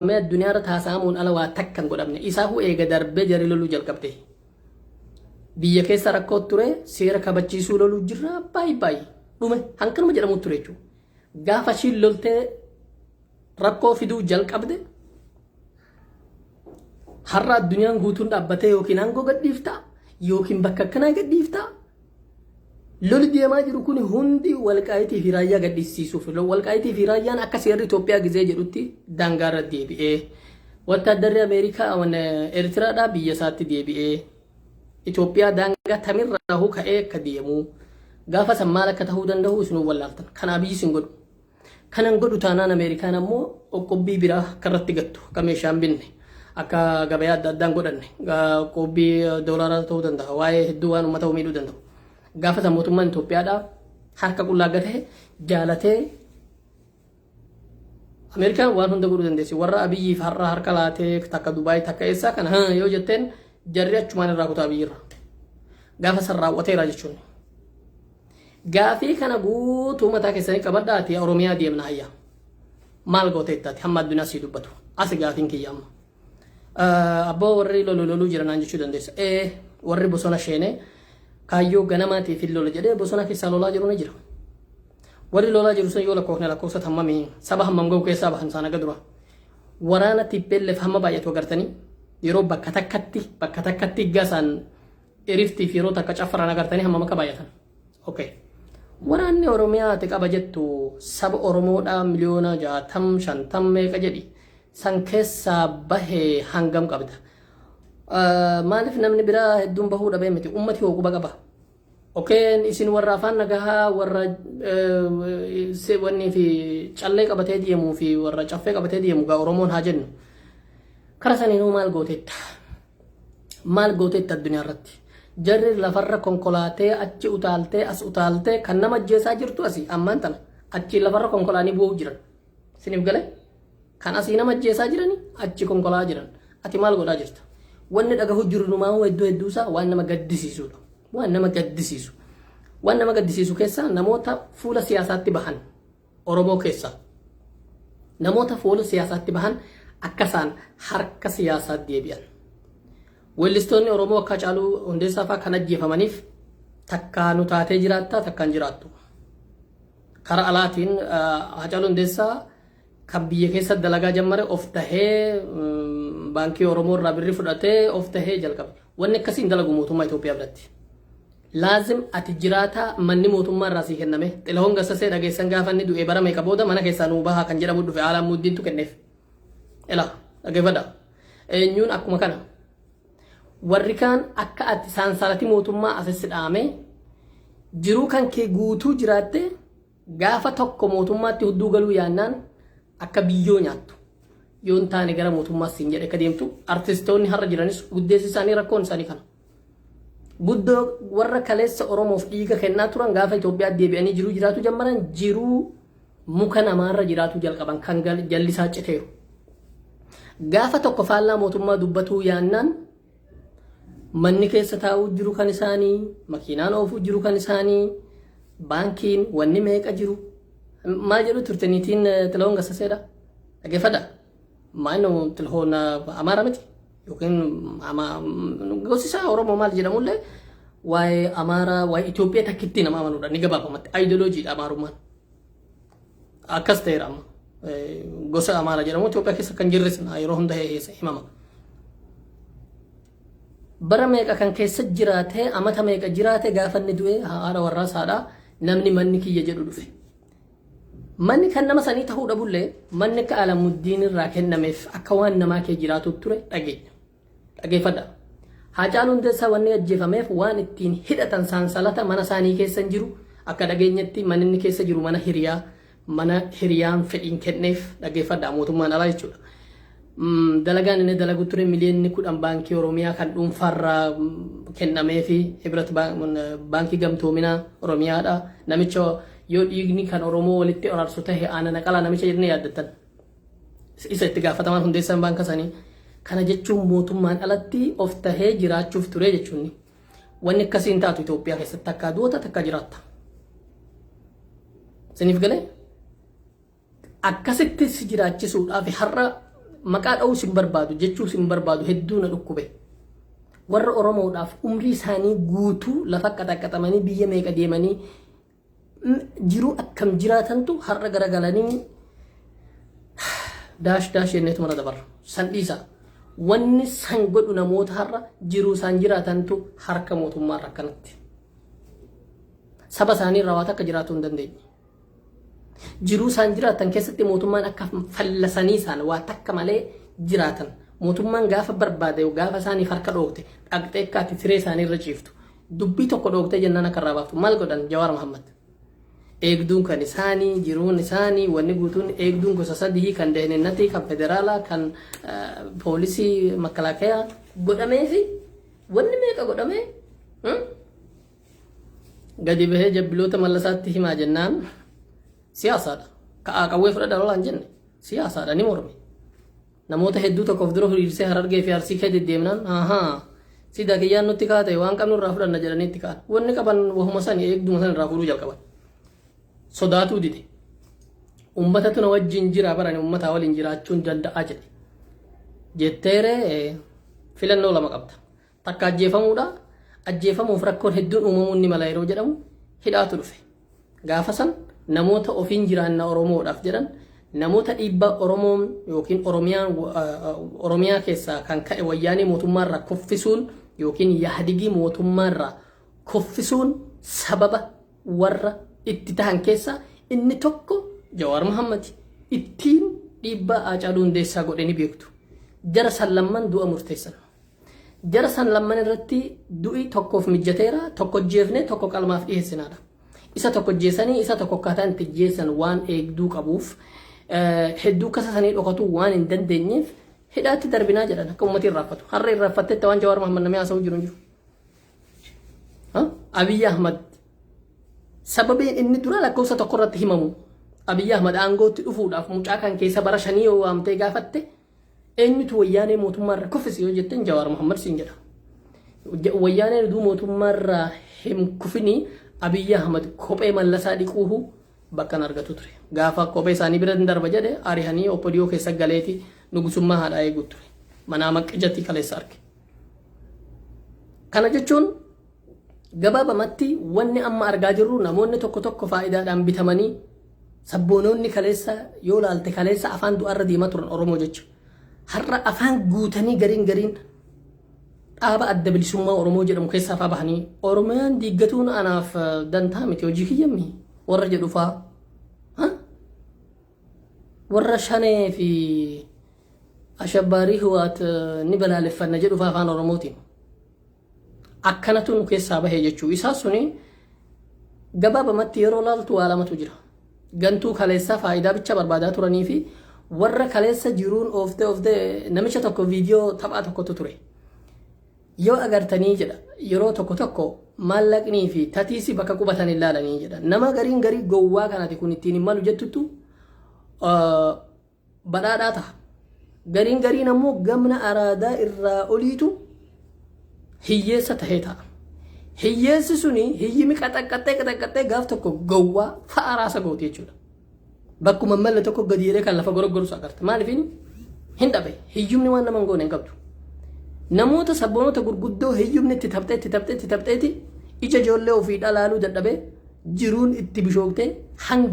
ما الدنيا رتها سامون ألا واتكن قدامنا إساهو إيجا دربي جري لولو جل قبته بيا كيسا ركوت توري سيرا كبتشي سولو جرا باي باي دومي هنكر مجرى متوريجو غافا شيل لولتي ركو فيدو جل قبده har'a addunyaan guutuun dhaabbatee yookiin aangoo gadhiiftaa yookiin bakka akkanaa gadhiiftaa loli deemaa jiru kun hundi walqaayitii fi raayyaa gadhiisiisuuf walqaayitii fi raayyaan akka seerri Itoophiyaa gizee jedhutti daangaarra deebi'ee wattaadarri Ameerikaa wan Eertiraadhaa biyya isaatti deebi'ee Itoophiyaa daangaa tamirraa ka'ee akka deemu gaafa san maal akka ta'uu danda'u isin wallaaltan kanaa biyyi sin godhu kanan godhu taanaan Ameerikaan ammoo qoqqobbii biraa karratti gattu akka meeshaan binne akka gabaya adda addaan godhanne qoqqobbii doolaraa ta'uu danda'a waa'ee hedduu waan uummata miidhuu danda'u gaafa san mootummaan Itoophiyaadhaa harka qullaa gatee jaalatee Ameerikaan waan hunda godhuu dandeessi warra abiyyiif harka laatee takka Dubaay takka eessaa kana yoo jetteen jarri achumaan irraa kutaa biyyirra gaafa san raawwateera jechuun gaafii kana guutuu mataa keessanii qabadhaati Oromiyaa deemna hayya maal gooteettaati hamma addunyaa sii dubbatu as gaafiin kiyya amma abboo warri lolololuu jiranaan jechuu dandeessa warri bosona sheenee kaayyoo ganamaatii fi lola jedhee bosona keessaa lolaa jiru ni jira warri lolaa jiru sun yoo lakkoofne lakkoofsa hammamii saba hammam ga'u keessaa bahan isaan aga dura waraana tiippeelleef hamma baay'atu agartanii yeroo bakka takkatti gaasaan iriftiif yeroo takka caffaraan agartanii hammam akka baay'atan okay waraanni Oromiyaa qaba jettu saba Oromoodhaa miliyoona 60-50 meeqa jedhi san keessaa bahee hangam qabda maaliif namni biraa hedduun bahuu dhabee miti ummati hoo quba qaba okay isin warra afaan nagahaa warra wanni fi callee qabatee deemuu fi warra caffee qabatee deemu gaa Oromoon haa jennu kara saniinuu maal gooteetta addunyaa irratti jarri lafarra konkolaatee achi utaaltee as utaaltee kan nama ajjeesaa jirtu asii ammaan tana achi lafarra konkolaanii bu'uu jiran isiniif galee kan asii nama ajjeesaa jirani achi konkolaa jiran ati maal godhaa jirta wanni dhagahu jiru numaa hedduusaa waan nama gaddisiisudha waan nama gaddisiisu keessaa namoota fuula siyaasaatti bahan Oromoo keessaa namoota fuula siyaasaatti bahan akkasaan harka siyaasaatti deebi'an weellistoonni Oromoo akka Haacaaluu Hundeessaa fa'aa kan ajjeefamaniif takkaa nu taatee jiraattaa takkaan jiraattu karaa alaatiin Haacaaluu Hundeessaa kan biyya keessa dalagaa jammare of tahee baankii Oromoo irraa birrii fudhatee of tahee jalqabe wanni akkasiin dalagu mootummaa Itoophiyaa biratti laazim ati jiraataa manni mootummaa irraa sii kenname Xilahuun Gassasee dhageessan gaafa inni du'ee bara meeqa booda mana keessaa nuu bahaa kan jedhamu dhufe Haalaan Muuddiintu kenneef dhageeffadha eenyuun akkuma kana warri kaan akka ati sansalatii mootummaa asitti dhaame jiruu kan kee guutuu jiraatte gaafa tokko mootummaatti hudduu galuu yaannaan akka biyyoo nyaattu yoon taane gara mootummaa siin jedhe akka deemtu artistoonni har'a jiranis guddeessi isaanii rakkoon isaanii kana guddoo warra kaleessa Oromoof dhiiga kennaa turan gaafa Itoophiyaa deebi'anii jiruu jiraatu jammaran jiruu muka namaarra jiraatu jalqaban kan jallisaa citeeru gaafa tokko faallaa mootummaa dubbatuu yaannaan manni keessa taa'uu jiru kan isaanii makiinaan oofuu jiru kan isaanii baankiin wanni meeqa jiru maal jedhu turtaniitiin Xilahuun Gassaseedha dhageeffadha maanoo Xilahuun Amaara miti yookiin gosa Oromoo maal jedhamullee waa'ee Amaaraa waa'ee Itoophiyaa takkitti nama amanuudha ni gabaabamatti aayidoloojiidha Amaarummaan akkas ta'eera amma gosa Amaaraa jedhamu Itoophiyaa keessa kan jirres yeroo hunda himama bara meeqa kan keessa jiraate amata meeqa jiraate gaafa inni du'e haadha warraasaadha namni manni kiyya jedhu dhufe manni kan nama sanii ta'uu dhabullee manni akka Alaamuddiin irraa kennameef akka waan namaa kee jiraatu ture dhageeffadha Haacaaluu Hundeessaa wanni ajjeefameef waan ittiin hidhatan sansalata mana isaanii keessa jiru akka dhageenyatti manni keessa jiru mana hiriyaan fedhiin kenneef dhageeffadha mootummaan alaa jechuudha dalagaan inni dalagu ture miliyoonni 10 baankii Oromiyaa kan dhuunfaarraa kennamee fi Hibrat baankii gamtoominaa Oromiyaadha namicha yoo dhiigni kan Oromoo walitti araarsu ta'e aana naqalaa namicha jedhanii yaaddatan isa itti gaafatamaan hundeessan baanka sanii kana jechuun mootummaan alatti of tahee jiraachuuf ture jechuun wanni akkasiin taatu Itoophiyaa keessatti akka duota takka jiraatta siniif galee akkasitti si jiraachisuudhaaf har'a maqaa dha'uu sin barbaadu jechuu sin barbaadu hedduu na dhukkube warra oromoodhaaf umrii isaanii guutuu lafa qaxaqaxamanii biyya meeqa deemanii jiruu akkam jiraatantu har'a garagalanii daash jenneetu mara dabarra san dhiisa wanni san godhu namoota har'a jiruu isaan jiraatantu harka mootummaa irra kanatti saba isaanii irraa waa takka jiraatu hin dandeenye jiruu isaan jiraatan keessatti mootummaan akka fallasanii isaan waa takka malee jiraatan mootummaan gaafa barbaade gaafa isaanii harka dhoogte dhaqxee akkaatti siree isaanii irra ciiftu dubbii tokko dhoogtee jennaan akka irraa baaftu maal godhan Jawaar Mohammad eegduun kan isaanii jiruun isaanii wanni guutuun eegduun gosa sadii kan dehennati kan federaalaa kan poolisii makalaakaa godhamee fi wanni meeqa godhamee gadi bahee jabbiloota mallasaatti himaa jennaan siyaasaadha ka'aa qawwee fudhadha lolaan jenne siyaasaadha ni morme namoota hedduu tokkoof dura hiriirsee Harargee fi Arsii kee deddeemnaan sida kiyyaan nutti kaate waan qabnu irraa fudhanna jedhanii itti ka'an wanni qaban wahuma sanii eegduma san irraa fuudhuu jalqaban sodaatu dide ummatatu na wajjin jira barani ummataa waliin jiraachuun danda'a jedhe jetteere filannoo lama qabda takka ajjeefamuudha ajjeefamuuf rakkoon hedduun uumamuun ni mala yeroo jedhamu hidhaatu dhufe gaafa san namoota ofiin jiraanna oromoodhaaf jedhan namoota dhiibbaa oromoon yookiin oromiyaa keessaa kan ka'e wayyaanii mootummaarraa kuffisuun yookiin yahdigii mootummaarraa kuffisuun sababa warra itti tahan keessa inni tokko Jawaar Mohammad ittiin dhiibbaa Haacaaluu Hundeessaa godhe ni beektu jara san lamman du'a murteessan jara san lamman irratti du'i tokkoof mijateera tokko jeefne tokko qalmaaf dhiyeessinaadha isa tokko jeessanii isa tokko akkaataan itti jeessan waan eegduu qabuuf hedduu kasa sanii dhokatu waan hin dandeenyeef hidhaatti darbinaa jedhan akka ummati irraafatu har'a irraafattetti waan Jawaar Mohammad namni haasa'u jiru Abiy Ahmad sababiin inni dura lakkoofsa tokko irratti himamu Abiy Ahmad aangootti dhufuudhaaf mucaa kan keessa bara 5 yoo waamtee gaafatte eenyutu wayyaanee mootummaarra kuffise yoo jetteen Jawaar Mohammad siin jedha wayyaanee duu mootummaarra hin kufini Abiy Ahmad kophee mallasaa dhiquuhu bakka argatu ture gaafa kophee isaanii bira darba jedhe arihanii oppodiyoo keessa galeeti nugusummaa haadhaa eegutu ture manaa maqqijatti kaleessa arge kana jechuun gabaabamatti wanni amma argaa jirru namoonni tokko faayidaadhaan bitamanii sabboonoonni kaleessa yoo laalte kaleessa afaan du'arra deemaa turan Oromoo jechuudha. Har'a afaan guutanii gariin dhaaba adda bilisummaa Oromoo jedhamu keessaa faa bahanii Oromiyaan diiggatuun anaaf dantaa miti hojii kiyyammi warra jedhu faa warra Shanee fi Ashabbaarii Hiwaat ni balaaleffanna jedhu faa afaan Oromootiin. Akkanatu nu keessaa bahee jechuu isaa suni gabaabamatti yeroo laaltu waa lamatu jira gantuu kaleessa faayidaa bicha barbaadaa turanii fi warra kaleessa jiruun oofte namicha tokko viidiyoo taphaa tokkotu ture yoo agartanii jedha yeroo tokko maallaqnii fi tatiisi bakka qubatan ilaalanii jedha nama garii gowwaa kanati kun ittiin hin malu jettutu badhaadhaa ta'a gariin ammoo gamna araadaa irraa oliitu hiyyeessa tahee ta'a hiyyeessi suni hiyyimi qaxaqqaxxee gaaf tokko gowwaa fa'a raasa gooti jechuudha bakkuma malle tokko gadi jedhee kan lafa goroggoruus agarta maaliifin hin dhabe hiyyumni waan nama hin goone hin qabdu namoota sabboonota gurguddoo hiyyumni itti tapheetti ija ijoollee ofii dhalaaluu dadhabee jiruun itti bishoogtee hanga